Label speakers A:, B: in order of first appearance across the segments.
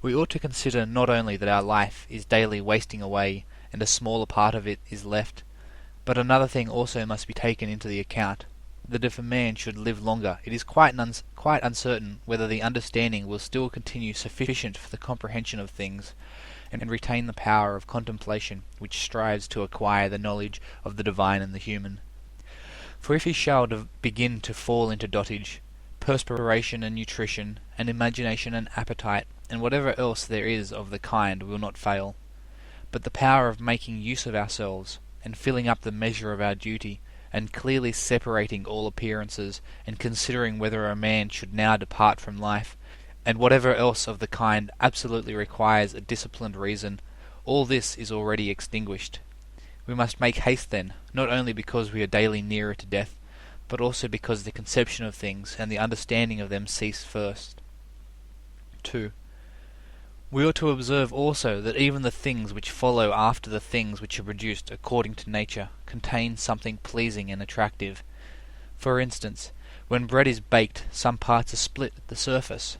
A: We ought to consider not only that our life is daily wasting away, and a smaller part of it is left, but another thing also must be taken into the account, that if a man should live longer, it is quite uncertain whether the understanding will still continue sufficient for the comprehension of things, and retain the power of contemplation which strives to acquire the knowledge of the divine and the human. For if he shall begin to fall into dotage, perspiration and nutrition, and imagination and appetite, and whatever else there is of the kind will not fail. But the power of making use of ourselves, and filling up the measure of our duty, and clearly separating all appearances, and considering whether a man should now depart from life, and whatever else of the kind absolutely requires a disciplined reason, all this is already extinguished. We must make haste then, not only because we are daily nearer to death, but also because the conception of things and the understanding of them cease first. 2. We ought to observe also that even the things which follow after the things which are produced according to nature contain something pleasing and attractive. For instance, when bread is baked, some parts are split at the surface,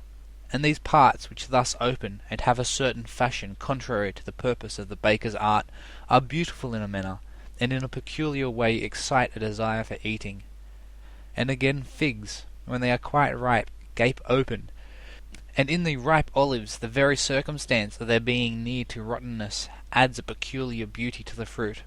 A: and these parts which thus open and have a certain fashion contrary to the purpose of the baker's art are beautiful in a manner, and in a peculiar way excite a desire for eating. And again figs, when they are quite ripe, gape open, and in the ripe olives the very circumstance of their being near to rottenness adds a peculiar beauty to the fruit.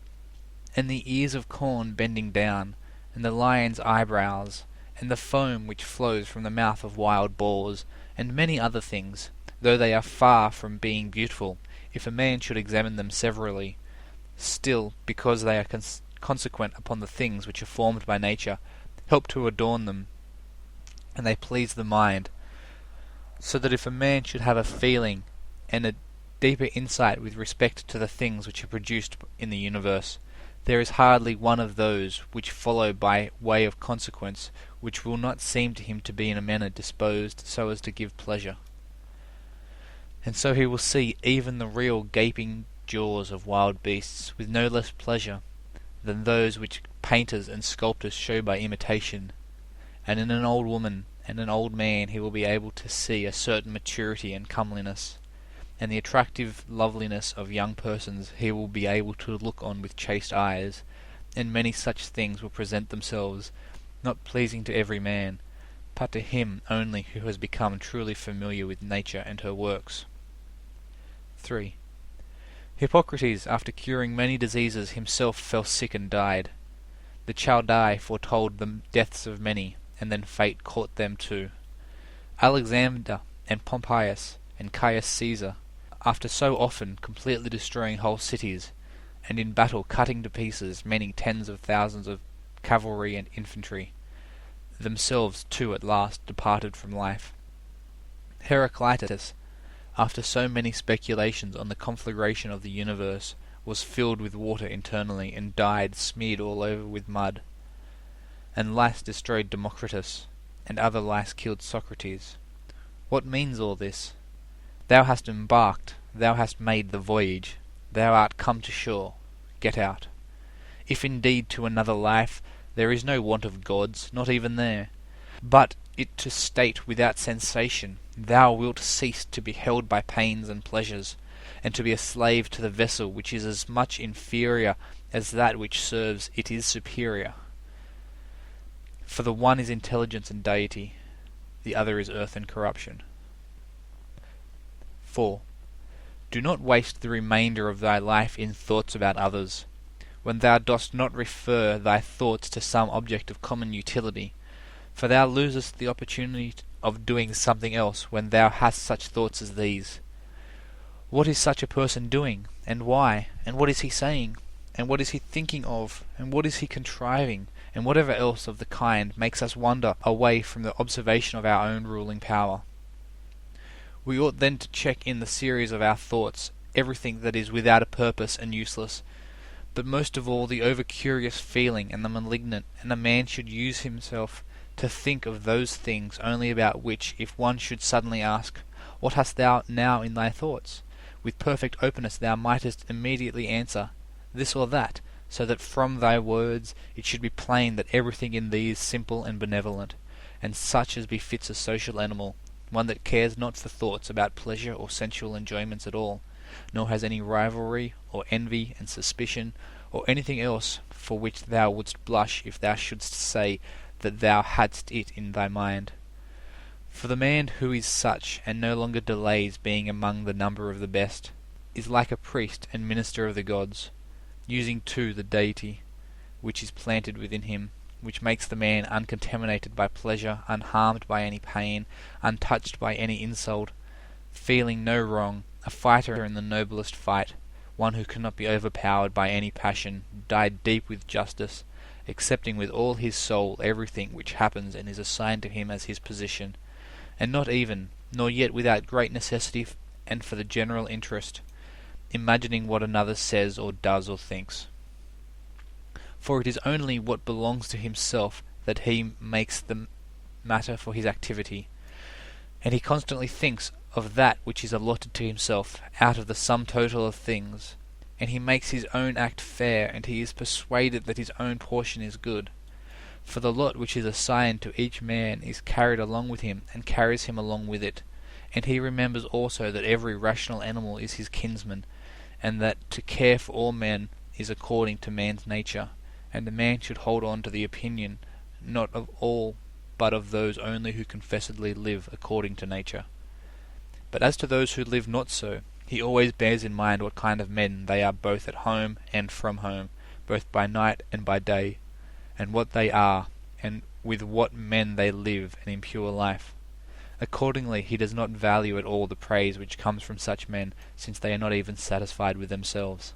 A: And the ears of corn bending down, and the lion's eyebrows, and the foam which flows from the mouth of wild boars, and many other things, though they are far from being beautiful, if a man should examine them severally, still, because they are consequent upon the things which are formed by nature, help to adorn them, and they please the mind, so that if a man should have a feeling and a deeper insight with respect to the things which are produced in the universe, there is hardly one of those which follow by way of consequence which will not seem to him to be in a manner disposed so as to give pleasure. And so he will see even the real gaping jaws of wild beasts with no less pleasure than those which painters and sculptors show by imitation, and in an old woman and an old man he will be able to see a certain maturity and comeliness, and the attractive loveliness of young persons he will be able to look on with chaste eyes, and many such things will present themselves, not pleasing to every man, but to him only who has become truly familiar with nature and her works. 3. Hippocrates, after curing many diseases, himself fell sick and died. The Chaldai foretold the deaths of many, and then fate caught them too. Alexander and Pompeius and Caius Caesar, after so often completely destroying whole cities, and in battle cutting to pieces many tens of thousands of cavalry and infantry, themselves too at last departed from life. Heraclitus, after so many speculations on the conflagration of the universe, was filled with water internally, and died smeared all over with mud. And lice destroyed Democritus, and other lice killed Socrates. What means all this? Thou hast embarked, thou hast made the voyage, thou art come to shore, get out. If indeed to another life there is no want of gods, not even there, but it to state without sensation, thou wilt cease to be held by pains and pleasures, and to be a slave to the vessel which is as much inferior as that which serves it is superior. For the one is intelligence and deity, the other is earth and corruption. 4. Do not waste the remainder of thy life in thoughts about others, when thou dost not refer thy thoughts to some object of common utility, for thou losest the opportunity of doing something else when thou hast such thoughts as these. What is such a person doing, and why, and what is he saying, and what is he thinking of, and what is he contriving, and whatever else of the kind makes us wander away from the observation of our own ruling power. We ought then to check in the series of our thoughts everything that is without a purpose and useless, but most of all the over-curious feeling and the malignant, and a man should use himself to think of those things only about which, if one should suddenly ask, "What hast thou now in thy thoughts?" with perfect openness thou mightest immediately answer, "This or that," so that from thy words it should be plain that everything in thee is simple and benevolent, and such as befits a social animal, one that cares not for thoughts about pleasure or sensual enjoyments at all, nor has any rivalry or envy and suspicion, or anything else for which thou wouldst blush if thou shouldst say that thou hadst it in thy mind. For the man who is such, and no longer delays being among the number of the best, is like a priest and minister of the gods, using too the deity which is planted within him, which makes the man uncontaminated by pleasure, unharmed by any pain, untouched by any insult, feeling no wrong, a fighter in the noblest fight, one who cannot be overpowered by any passion, dyed deep with justice, accepting with all his soul everything which happens and is assigned to him as his position, and not even, nor yet without great necessity and for the general interest, imagining what another says or does or thinks. For it is only what belongs to himself that he makes the matter for his activity, and he constantly thinks of that which is allotted to himself out of the sum total of things, and he makes his own act fair, and he is persuaded that his own portion is good. For the lot which is assigned to each man is carried along with him, and carries him along with it, and he remembers also that every rational animal is his kinsman, and that to care for all men is according to man's nature, and a man should hold on to the opinion not of all but of those only who confessedly live according to nature. But as to those who live not so, he always bears in mind what kind of men they are both at home and from home, both by night and by day, and what they are, and with what men they live an impure life. Accordingly he does not value at all the praise which comes from such men, since they are not even satisfied with themselves.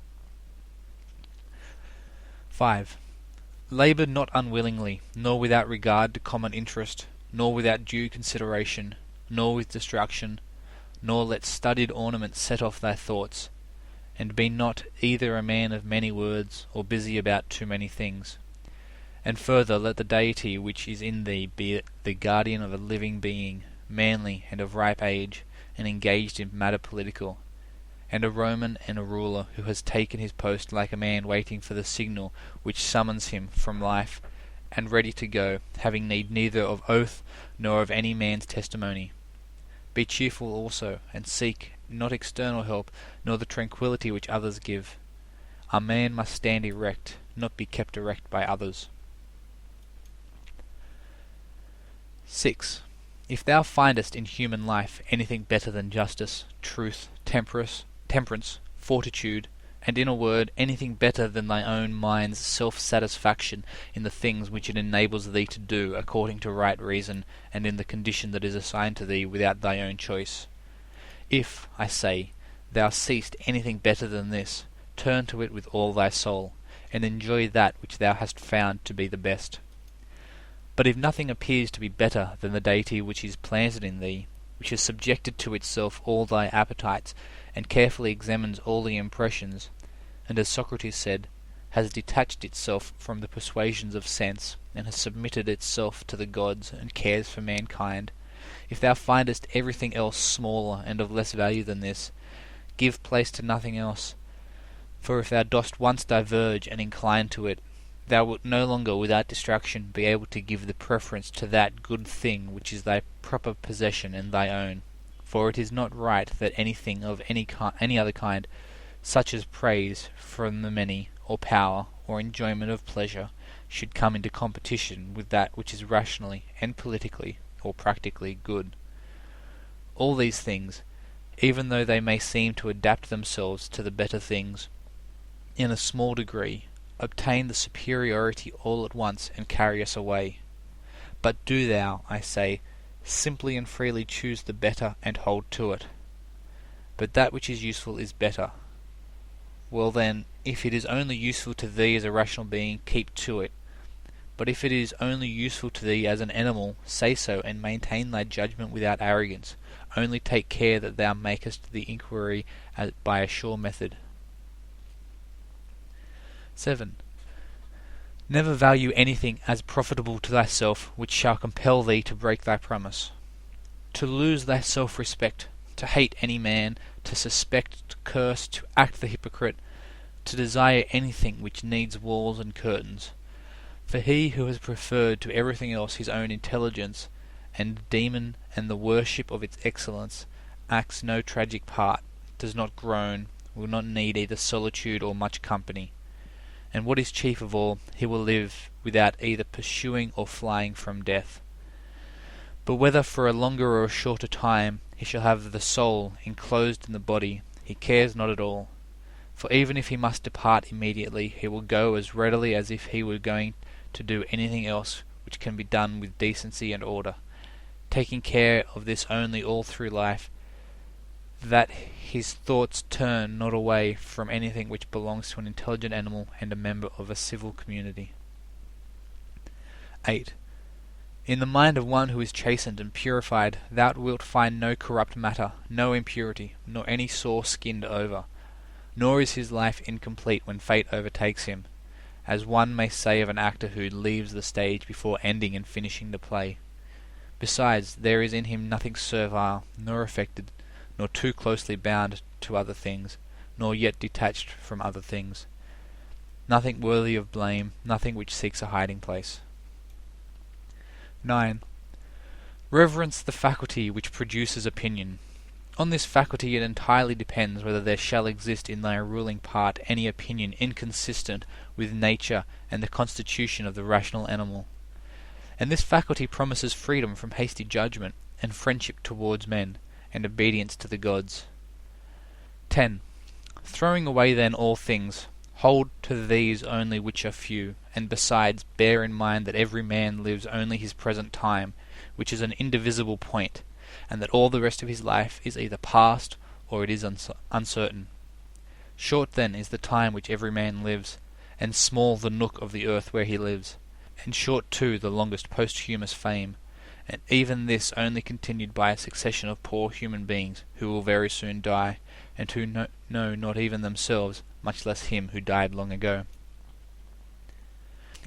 A: 5. Labour not unwillingly, nor without regard to common interest, nor without due consideration, nor with distraction, nor let studied ornaments set off thy thoughts, and be not either a man of many words, or busy about too many things. And further, let the deity which is in thee be the guardian of a living being, manly and of ripe age, and engaged in matter political, and a Roman and a ruler who has taken his post like a man waiting for the signal which summons him from life, and ready to go, having need neither of oath nor of any man's testimony. Be cheerful also, and seek not external help, nor the tranquillity which others give. A man must stand erect, not be kept erect by others. 6. If thou findest in human life anything better than justice, truth, temperance, fortitude, and in a word, anything better than thy own mind's self-satisfaction in the things which it enables thee to do according to right reason, and in the condition that is assigned to thee without thy own choice. If, I say, thou seest anything better than this, turn to it with all thy soul, and enjoy that which thou hast found to be the best. But if nothing appears to be better than the deity which is planted in thee, which has subjected to itself all thy appetites, and carefully examines all the impressions, and as Socrates said, has detached itself from the persuasions of sense, and has submitted itself to the gods, and cares for mankind, if thou findest everything else smaller and of less value than this, give place to nothing else. For if thou dost once diverge and incline to it, thou wilt no longer without distraction be able to give the preference to that good thing which is thy proper possession and thy own. For it is not right that anything of any other kind, such as praise from the many, or power, or enjoyment of pleasure, should come into competition with that which is rationally and politically or practically good. All these things, even though they may seem to adapt themselves to the better things, in a small degree, obtain the superiority all at once and carry us away. But do thou, I say, simply and freely choose the better and hold to it. But that which is useful is better. Well then, if it is only useful to thee as a rational being, keep to it. But if it is only useful to thee as an animal, say so, and maintain thy judgment without arrogance. Only take care that thou makest the inquiry by a sure method. 7. Never value anything as profitable to thyself which shall compel thee to break thy promise. To lose thy self-respect, to hate any man, to suspect, to curse, to act the hypocrite, to desire anything which needs walls and curtains. For he who has preferred to everything else his own intelligence, and the demon and the worship of its excellence acts no tragic part, does not groan, will not need either solitude or much company. And what is chief of all, he will live without either pursuing or flying from death. But whether for a longer or a shorter time he shall have the soul enclosed in the body, he cares not at all. For even if he must depart immediately, he will go as readily as if he were going to do anything else which can be done with decency and order, taking care of this only all through life, that his thoughts turn not away from anything which belongs to an intelligent animal and a member of a civil community. 8. In the mind of one who is chastened and purified, thou wilt find no corrupt matter, no impurity, nor any sore-skinned over. Nor is his life incomplete when fate overtakes him, as one may say of an actor who leaves the stage before ending and finishing the play. Besides, there is in him nothing servile, nor affected, nor too closely bound to other things, nor yet detached from other things. Nothing worthy of blame, nothing which seeks a hiding place. 9. Reverence the faculty which produces opinion. On this faculty it entirely depends whether there shall exist in thy ruling part any opinion inconsistent with nature and the constitution of the rational animal. And this faculty promises freedom from hasty judgment, and friendship towards men, and obedience to the gods. 10. Throwing away then all things, hold to these only which are few, and besides bear in mind that every man lives only his present time, which is an indivisible point, and that all the rest of his life is either past or it is uncertain. Short then is the time which every man lives, and small the nook of the earth where he lives, and short too the longest posthumous fame, and even this only continued by a succession of poor human beings who will very soon die, and who know not even themselves, much less him who died long ago.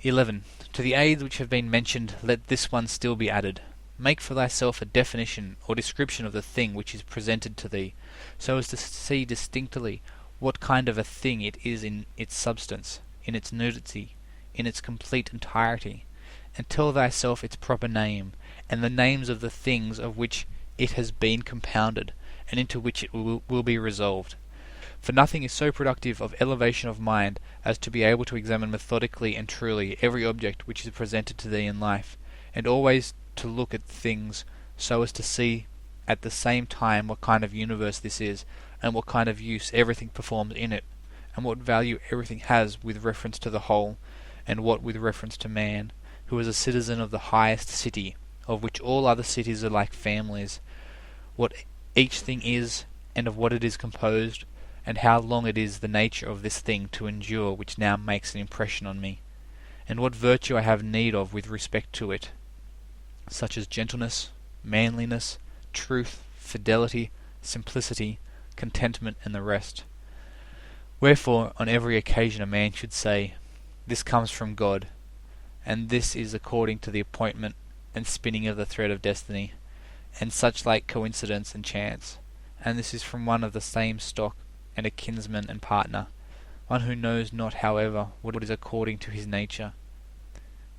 A: 11. To the aids which have been mentioned, let this one still be added. Make for thyself a definition or description of the thing which is presented to thee, so as to see distinctly what kind of a thing it is in its substance, in its nudity, in its complete entirety, and tell thyself its proper name, and the names of the things of which it has been compounded, and into which it will be resolved. For nothing is so productive of elevation of mind as to be able to examine methodically and truly every object which is presented to thee in life, and always to look at things so as to see at the same time what kind of universe this is, and what kind of use everything performs in it, and what value everything has with reference to the whole, and what with reference to man, who is a citizen of the highest city, of which all other cities are like families, what each thing is, and of what it is composed, and how long it is the nature of this thing to endure which now makes an impression on me, and what virtue I have need of with respect to it, such as gentleness, manliness, truth, fidelity, simplicity, contentment, and the rest. Wherefore on every occasion a man should say, This comes from God, and this is according to the appointment and spinning of the thread of destiny, and such like coincidence and chance, and this is from one of the same stock, and a kinsman and partner, one who knows not, however, what is according to his nature.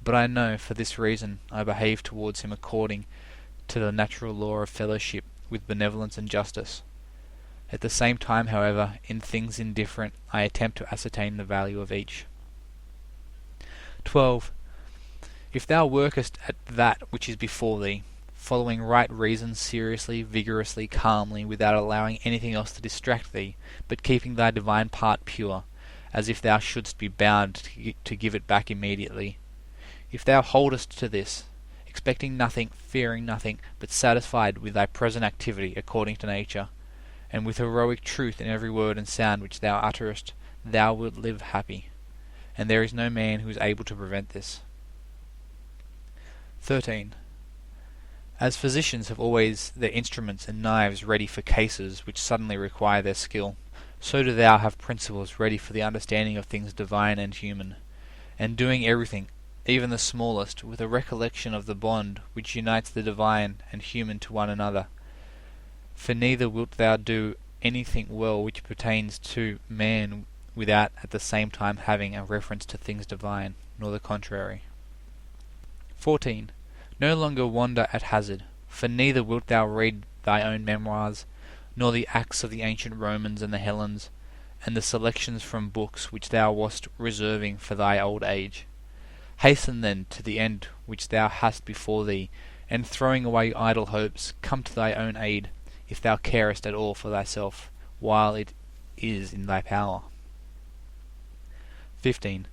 A: But I know, for this reason, I behave towards him according to the natural law of fellowship, with benevolence and justice. At the same time, however, in things indifferent, I attempt to ascertain the value of each. 12. If thou workest at that which is before thee, following right reason seriously, vigorously, calmly, without allowing anything else to distract thee, but keeping thy divine part pure, as if thou shouldst be bound to give it back immediately, if thou holdest to this, expecting nothing, fearing nothing, but satisfied with thy present activity according to nature, and with heroic truth in every word and sound which thou utterest, thou wilt live happy, and there is no man who is able to prevent this. 13. As physicians have always their instruments and knives ready for cases which suddenly require their skill, so do thou have principles ready for the understanding of things divine and human, and doing everything, even the smallest, with a recollection of the bond which unites the divine and human to one another. For neither wilt thou do anything well which pertains to man without at the same time having a reference to things divine, nor the contrary. 14. No longer wander at hazard, for neither wilt thou read thy own memoirs, nor the acts of the ancient Romans and the Hellenes, and the selections from books which thou wast reserving for thy old age. Hasten then to the end which thou hast before thee, and throwing away idle hopes, come to thy own aid, if thou carest at all for thyself, while it is in thy power. 15.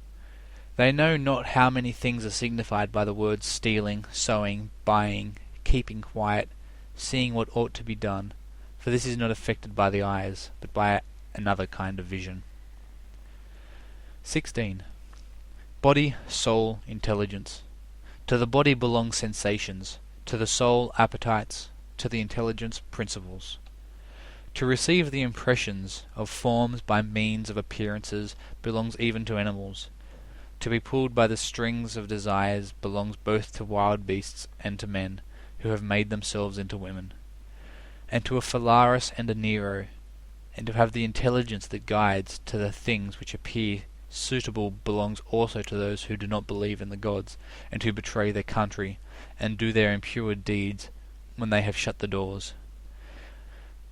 A: They know not how many things are signified by the words stealing, sowing, buying, keeping quiet, seeing what ought to be done, for this is not affected by the eyes, but by another kind of vision. 16. Body, soul, intelligence. To the body belong sensations, to the soul appetites, to the intelligence principles. To receive the impressions of forms by means of appearances belongs even to animals. To be pulled by the strings of desires belongs both to wild beasts and to men, who have made themselves into women. And to a Phalaris and a Nero, and to have the intelligence that guides to the things which appear suitable belongs also to those who do not believe in the gods, and who betray their country, and do their impure deeds when they have shut the doors.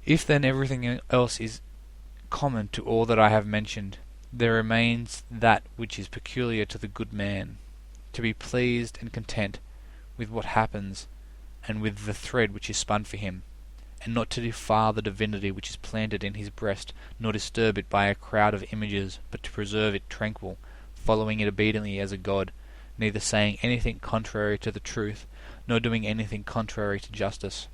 A: If then everything else is common to all that I have mentioned, there remains that which is peculiar to the good man, to be pleased and content with what happens and with the thread which is spun for him, and not to defile the divinity which is planted in his breast, nor disturb it by a crowd of images, but to preserve it tranquil, following it obediently as a god, neither saying anything contrary to the truth, nor doing anything contrary to justice.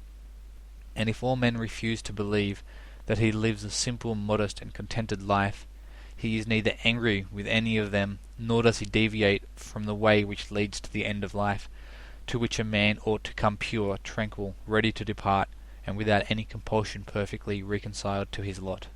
A: And if all men refuse to believe that he lives a simple, modest, and contented life, he is neither angry with any of them, nor does he deviate from the way which leads to the end of life, to which a man ought to come pure, tranquil, ready to depart, and without any compulsion perfectly reconciled to his lot.